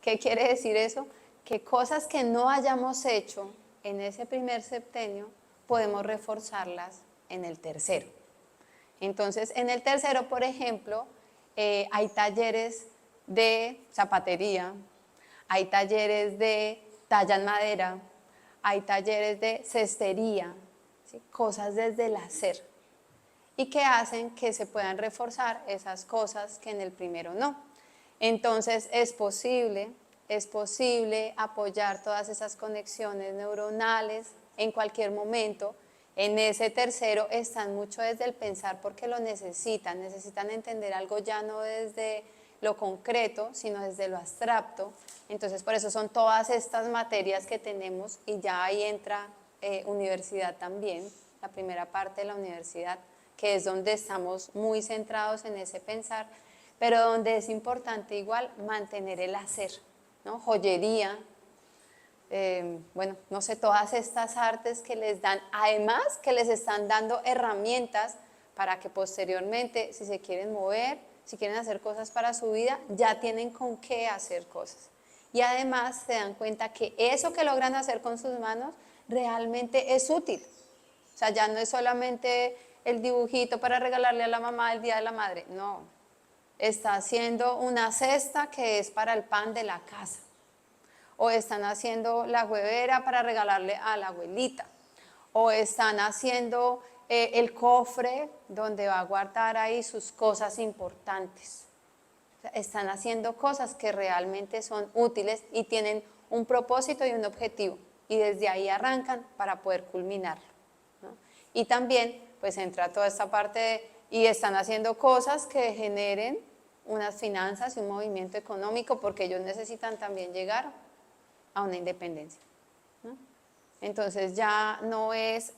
¿Qué quiere decir eso? Que cosas que no hayamos hecho en ese primer septenio, podemos reforzarlas en el tercero. Entonces, en el tercero, por ejemplo, hay talleres de zapatería, hay talleres de talla en madera, hay talleres de cestería, ¿sí? Cosas desde el hacer, y que hacen que se puedan reforzar esas cosas que en el primero no. Entonces es posible apoyar todas esas conexiones neuronales en cualquier momento. En ese tercero están mucho desde el pensar porque lo necesitan entender algo ya no desde lo concreto, sino desde lo abstracto. Entonces por eso son todas estas materias que tenemos, y ya ahí entra universidad también, la primera parte de la universidad, que es donde estamos muy centrados en ese pensar, pero donde es importante igual mantener el hacer, ¿no? Joyería, bueno, no sé, todas estas artes que les dan, además que les están dando herramientas para que posteriormente, si se quieren mover, si quieren hacer cosas para su vida, ya tienen con qué hacer cosas. Y además se dan cuenta que eso que logran hacer con sus manos realmente es útil. O sea, ya no es solamente el dibujito para regalarle a la mamá el Día de la Madre, no. Está haciendo una cesta que es para el pan de la casa, o están haciendo la huevera para regalarle a la abuelita, o están haciendo el cofre donde va a guardar ahí sus cosas importantes. O sea, están haciendo cosas que realmente son útiles y tienen un propósito y un objetivo, y desde ahí arrancan para poder culminarlo, ¿no? Y también pues entra toda esta parte y están haciendo cosas que generen unas finanzas y un movimiento económico, porque ellos necesitan también llegar a una independencia, ¿no? Entonces ya no es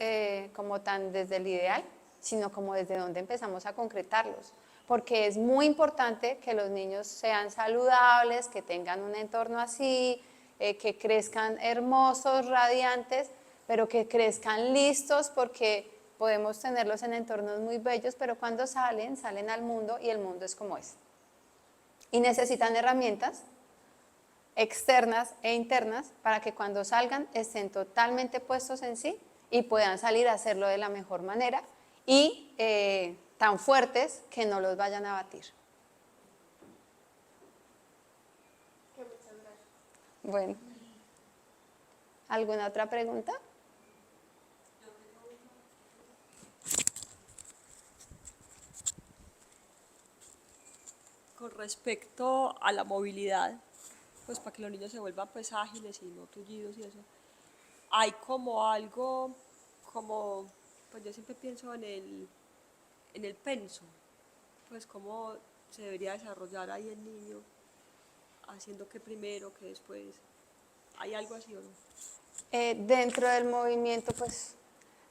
como tan desde el ideal, sino como desde donde empezamos a concretarlos, porque es muy importante que los niños sean saludables, que tengan un entorno así, que crezcan hermosos, radiantes, pero que crezcan listos, porque podemos tenerlos en entornos muy bellos, pero cuando salen al mundo, y el mundo es como es. Y necesitan herramientas externas e internas para que cuando salgan estén totalmente puestos en sí y puedan salir a hacerlo de la mejor manera, y tan fuertes que no los vayan a batir. Bueno, ¿alguna otra pregunta? Con respecto a la movilidad, pues para que los niños se vuelvan pues ágiles y no tullidos y eso, hay como algo, como, pues yo siempre pienso en el penso, pues cómo se debería desarrollar ahí el niño, haciendo que primero, que después, ¿hay algo así o no? Dentro del movimiento, pues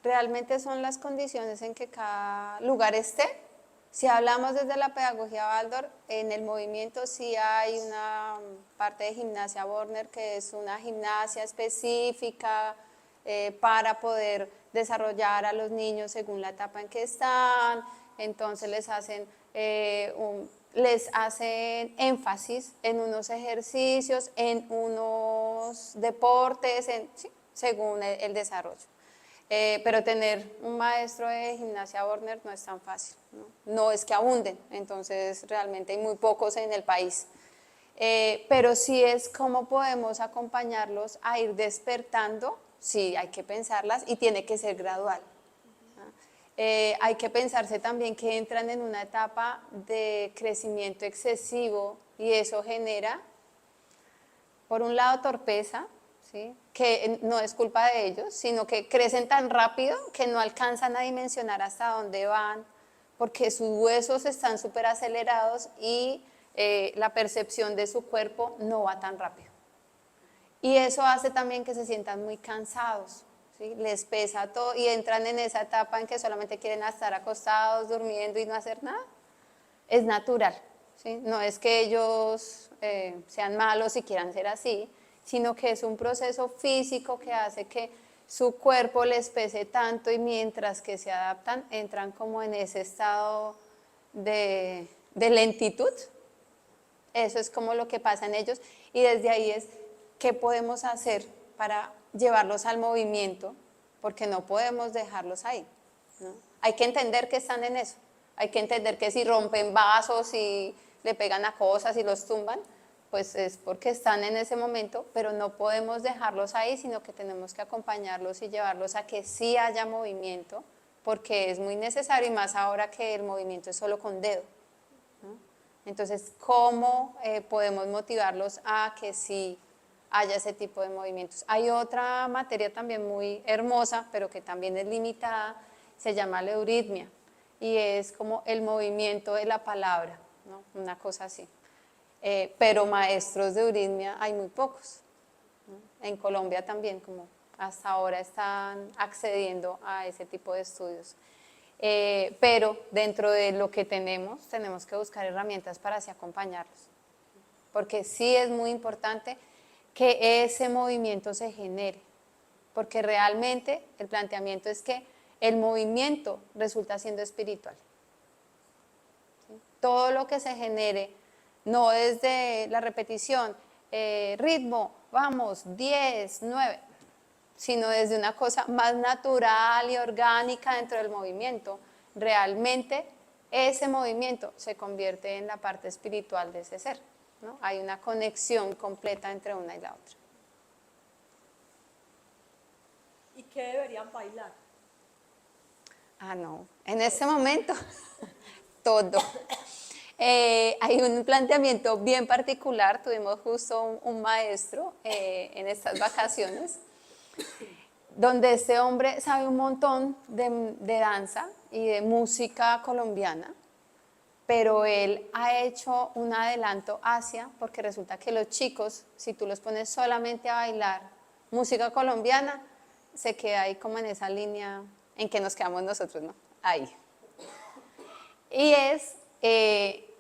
realmente son las condiciones en que cada lugar esté. Si hablamos desde la pedagogía Waldorf, en el movimiento sí hay una parte de gimnasia Borner, que es una gimnasia específica para poder desarrollar a los niños según la etapa en que están. Entonces les hacen énfasis en unos ejercicios, en unos deportes, sí, según el desarrollo. Pero tener un maestro de gimnasia Borner no es tan fácil, ¿no? No es que abunden, entonces realmente hay muy pocos en el país. Pero sí es cómo podemos acompañarlos a ir despertando Sí, hay que pensarlas y tiene que ser gradual. Hay que pensarse también que entran en una etapa de crecimiento excesivo y eso genera, por un lado, torpeza, ¿sí? Que no es culpa de ellos, sino que crecen tan rápido que no alcanzan a dimensionar hasta dónde van, porque sus huesos están súper acelerados y la percepción de su cuerpo no va tan rápido. Y eso hace también que se sientan muy cansados, ¿sí? Les pesa todo y entran en esa etapa en que solamente quieren estar acostados, durmiendo y no hacer nada. Es natural, ¿sí? No es que ellos sean malos y quieran ser así, sino que es un proceso físico que hace que su cuerpo les pese tanto y mientras que se adaptan entran como en ese estado de lentitud. Eso es como lo que pasa en ellos y desde ahí es qué podemos hacer para llevarlos al movimiento, porque no podemos dejarlos ahí, ¿no? Hay que entender que están en eso, hay que entender que si rompen vasos y le pegan a cosas y los tumban, pues es porque están en ese momento, pero no podemos dejarlos ahí, sino que tenemos que acompañarlos y llevarlos a que sí haya movimiento, porque es muy necesario y más ahora que el movimiento es solo con dedo, ¿no? Entonces, ¿cómo podemos motivarlos a que sí haya ese tipo de movimientos? Hay otra materia también muy hermosa, pero que también es limitada, se llama la euritmia, y es como el movimiento de la palabra, ¿no? Una cosa así. Pero maestros de euritmia hay muy pocos, ¿no? En Colombia también, como hasta ahora están accediendo a ese tipo de estudios. Pero dentro de lo que tenemos que buscar herramientas para así acompañarlos, porque sí es muy importante que ese movimiento se genere, porque realmente el planteamiento es que el movimiento resulta siendo espiritual, ¿sí? Todo lo que se genere, no desde la repetición, ritmo, vamos, 10, 9, sino desde una cosa más natural y orgánica dentro del movimiento, realmente ese movimiento se convierte en la parte espiritual de ese ser, ¿no? Hay una conexión completa entre una y la otra. ¿Y qué deberían bailar? Ah, no, en este momento, todo. Hay un planteamiento bien particular, tuvimos justo un maestro en estas vacaciones, donde este hombre sabe un montón de danza y de música colombiana, pero él ha hecho un adelanto hacia, porque resulta que los chicos, si tú los pones solamente a bailar música colombiana, se queda ahí como en esa línea en que nos quedamos nosotros, ¿no? Ahí. Y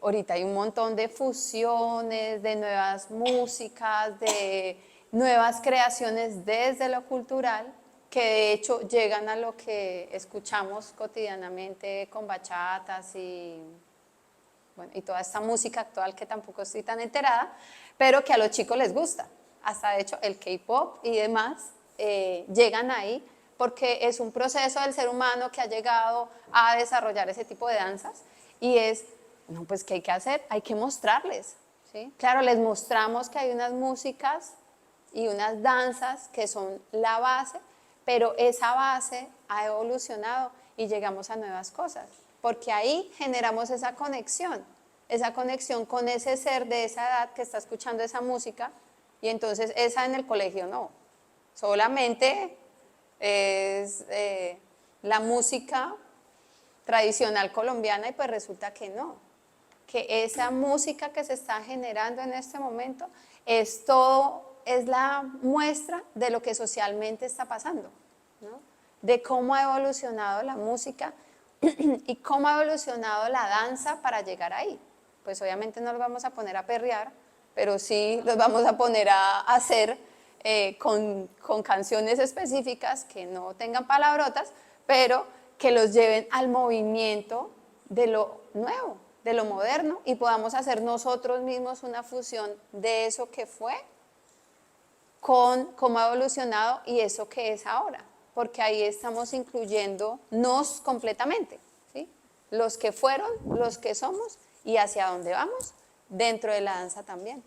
ahorita hay un montón de fusiones, de nuevas músicas, de nuevas creaciones desde lo cultural, que de hecho llegan a lo que escuchamos cotidianamente con bachatas y toda esta música actual que tampoco estoy tan enterada, pero que a los chicos les gusta. Hasta de hecho el K-pop y demás llegan ahí porque es un proceso del ser humano que ha llegado a desarrollar ese tipo de danzas y no, pues ¿qué hay que hacer? Hay que mostrarles, ¿sí? Claro, les mostramos que hay unas músicas y unas danzas que son la base, pero esa base ha evolucionado y llegamos a nuevas cosas, porque ahí generamos esa conexión con ese ser de esa edad que está escuchando esa música y entonces esa en el colegio no, solamente es la música tradicional colombiana y pues resulta que no, que esa música que se está generando en este momento es la muestra de lo que socialmente está pasando, ¿no? De cómo ha evolucionado la música y cómo ha evolucionado la danza para llegar ahí. Pues obviamente no los vamos a poner a perrear, pero sí los vamos a poner a hacer con canciones específicas que no tengan palabrotas, pero que los lleven al movimiento de lo nuevo, de lo moderno, y podamos hacer nosotros mismos una fusión de eso que fue con cómo ha evolucionado y eso que es ahora, porque ahí estamos incluyéndonos completamente, ¿sí? Los que fueron, los que somos y hacia dónde vamos dentro de la danza también.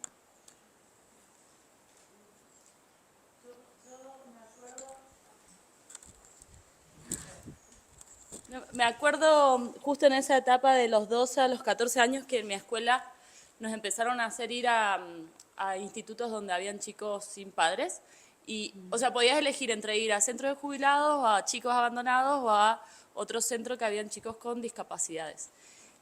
Yo me acuerdo Me acuerdo justo en esa etapa de los 12 a los 14 años que en mi escuela nos empezaron a hacer ir a institutos donde habían chicos sin padres. Y, o sea, podías elegir entre ir a centros de jubilados, o a chicos abandonados, o a otro centro que habían chicos con discapacidades.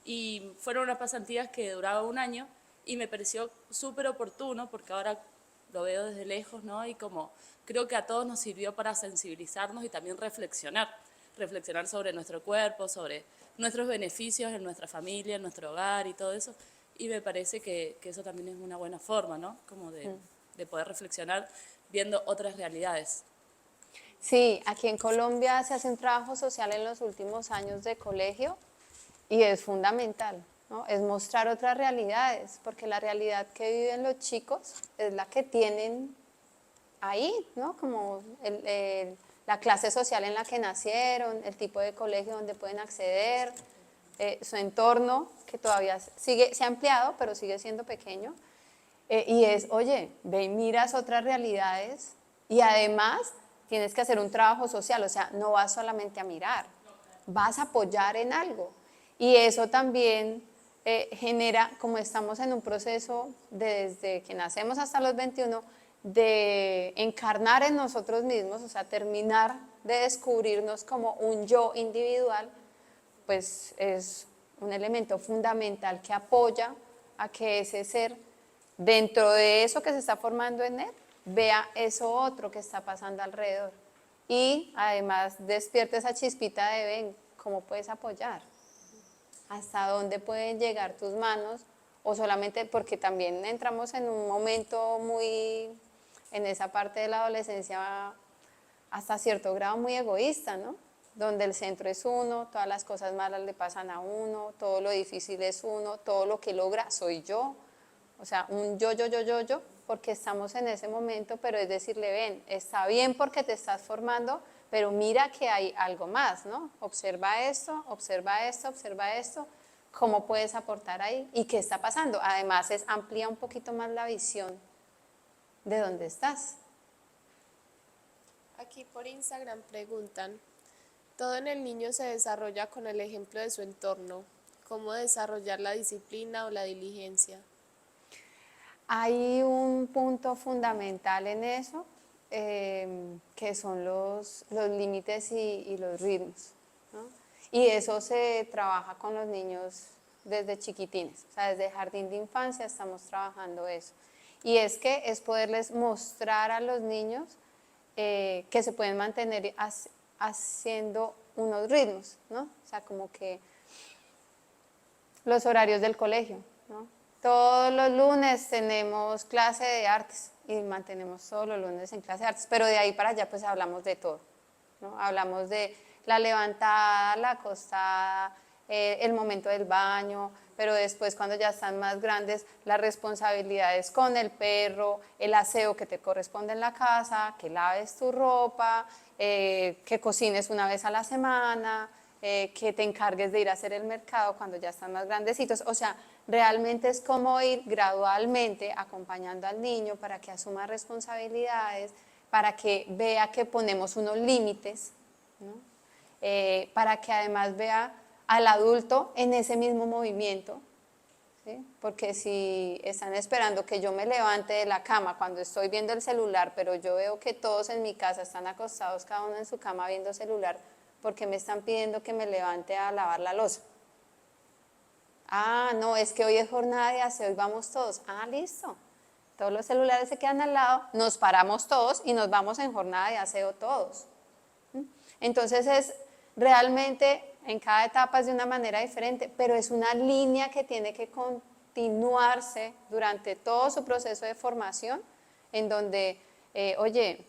Y fueron unas pasantías que duraban un año y me pareció súper oportuno porque ahora lo veo desde lejos, ¿no? Y como creo que a todos nos sirvió para sensibilizarnos y también reflexionar sobre nuestro cuerpo, sobre nuestros beneficios en nuestra familia, en nuestro hogar y todo eso. Y me parece que eso también es una buena forma, ¿no? Como de poder reflexionar viendo otras realidades. Sí, aquí en Colombia se hace un trabajo social en los últimos años de colegio y es fundamental, ¿no? Es mostrar otras realidades, porque la realidad que viven los chicos es la que tienen ahí, ¿no? Como la clase social en la que nacieron, el tipo de colegio donde pueden acceder, su entorno, que todavía se ha ampliado, pero sigue siendo pequeño. Y es, oye, ve y miras otras realidades y además tienes que hacer un trabajo social, o sea, no vas solamente a mirar, vas a apoyar en algo. Y eso también genera, como estamos en un proceso desde que nacemos hasta los 21, de encarnar en nosotros mismos, o sea, terminar de descubrirnos como un yo individual, pues es un elemento fundamental que apoya a que ese ser, dentro de eso que se está formando en él, vea eso otro que está pasando alrededor. Y además despierta esa chispita de ven, ¿cómo puedes apoyar? ¿Hasta dónde pueden llegar tus manos? O solamente, porque también entramos en un momento muy, en esa parte de la adolescencia, hasta cierto grado muy egoísta, ¿no? Donde el centro es uno, todas las cosas malas le pasan a uno, todo lo difícil es uno, todo lo que logra soy yo. O sea, un yo, porque estamos en ese momento, pero es decirle, ven, está bien porque te estás formando, pero mira que hay algo más, ¿no? Observa esto, observa esto, observa esto, cómo puedes aportar ahí y qué está pasando. Además, amplía un poquito más la visión de dónde estás. Aquí por Instagram preguntan, todo en el niño se desarrolla con el ejemplo de su entorno. ¿Cómo desarrollar la disciplina o la diligencia? Hay un punto fundamental en eso, que son los límites y los ritmos, ¿no? Y eso se trabaja con los niños desde chiquitines, o sea, desde jardín de infancia estamos trabajando eso. Y es que es poderles mostrar a los niños que se pueden mantener haciendo unos ritmos, ¿no? O sea, como que los horarios del colegio, ¿no? Todos los lunes tenemos clase de artes y mantenemos todos los lunes en clase de artes, pero de ahí para allá pues hablamos de todo, ¿no? Hablamos de la levantada, la acostada, el momento del baño, pero después cuando ya están más grandes, las responsabilidades con el perro, el aseo que te corresponde en la casa, que laves tu ropa, que cocines una vez a la semana, que te encargues de ir a hacer el mercado cuando ya están más grandecitos. O sea, realmente es como ir gradualmente acompañando al niño para que asuma responsabilidades, para que vea que ponemos unos límites, ¿no? Para que además vea al adulto en ese mismo movimiento, ¿sí? Porque si están esperando que yo me levante de la cama cuando estoy viendo el celular, pero yo veo que todos en mi casa están acostados, cada uno en su cama viendo celular, porque me están pidiendo que me levante a lavar la loza. Ah, no, es que hoy es jornada de aseo y vamos todos. Ah, listo. Todos los celulares se quedan al lado, nos paramos todos y nos vamos en jornada de aseo todos. Entonces es realmente en cada etapa es de una manera diferente, pero es una línea que tiene que continuarse durante todo su proceso de formación, en donde, oye,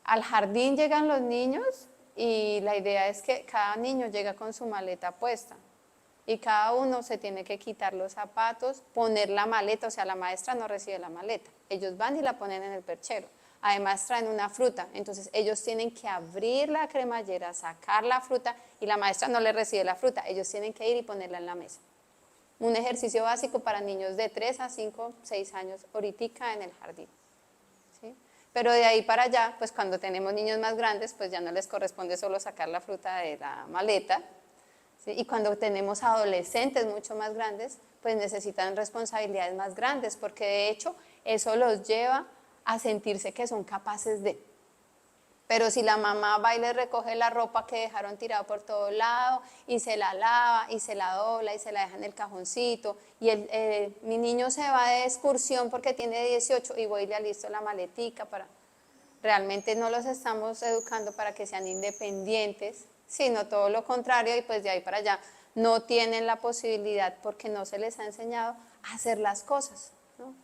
al jardín llegan los niños y la idea es que cada niño llega con su maleta puesta y cada uno se tiene que quitar los zapatos, poner la maleta, o sea, la maestra no recibe la maleta, ellos van y la ponen en el perchero. Además traen una fruta, entonces ellos tienen que abrir la cremallera, sacar la fruta y la maestra no les recibe la fruta, ellos tienen que ir y ponerla en la mesa. Un ejercicio básico para niños de 3 a 5, 6 años, ahorita en el jardín. ¿Sí? Pero de ahí para allá, pues cuando tenemos niños más grandes, pues ya no les corresponde solo sacar la fruta de la maleta, ¿sí? Y cuando tenemos adolescentes mucho más grandes, pues necesitan responsabilidades más grandes, porque de hecho eso los lleva a sentirse que son capaces de. Pero si la mamá va y le recoge la ropa que dejaron tirada por todo lado y se la lava y se la dobla y se la deja en el cajoncito y mi niño se va de excursión porque tiene 18 y voy y le alisto la maletica para... Realmente no los estamos educando para que sean independientes, sino todo lo contrario, y pues de ahí para allá no tienen la posibilidad porque no se les ha enseñado a hacer las cosas, ¿no?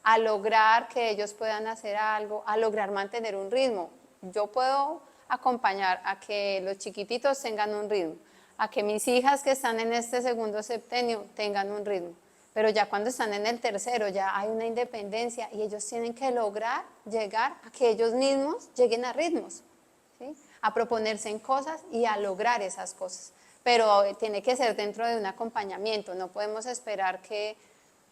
A lograr que ellos puedan hacer algo, a lograr mantener un ritmo. Yo puedo acompañar a que los chiquititos tengan un ritmo, a que mis hijas que están en este segundo septenio tengan un ritmo, pero ya cuando están en el tercero ya hay una independencia y ellos tienen que lograr llegar a que ellos mismos lleguen a ritmos, ¿sí? A proponerse en cosas y a lograr esas cosas, pero tiene que ser dentro de un acompañamiento, no podemos esperar que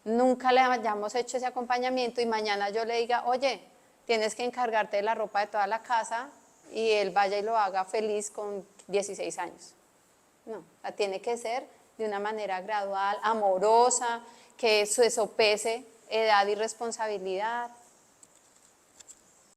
nunca le hayamos hecho ese acompañamiento y mañana yo le diga, oye, tienes que encargarte de la ropa de toda la casa y él vaya y lo haga feliz con 16 años. No, tiene que ser de una manera gradual, amorosa, que se sopese edad y responsabilidad.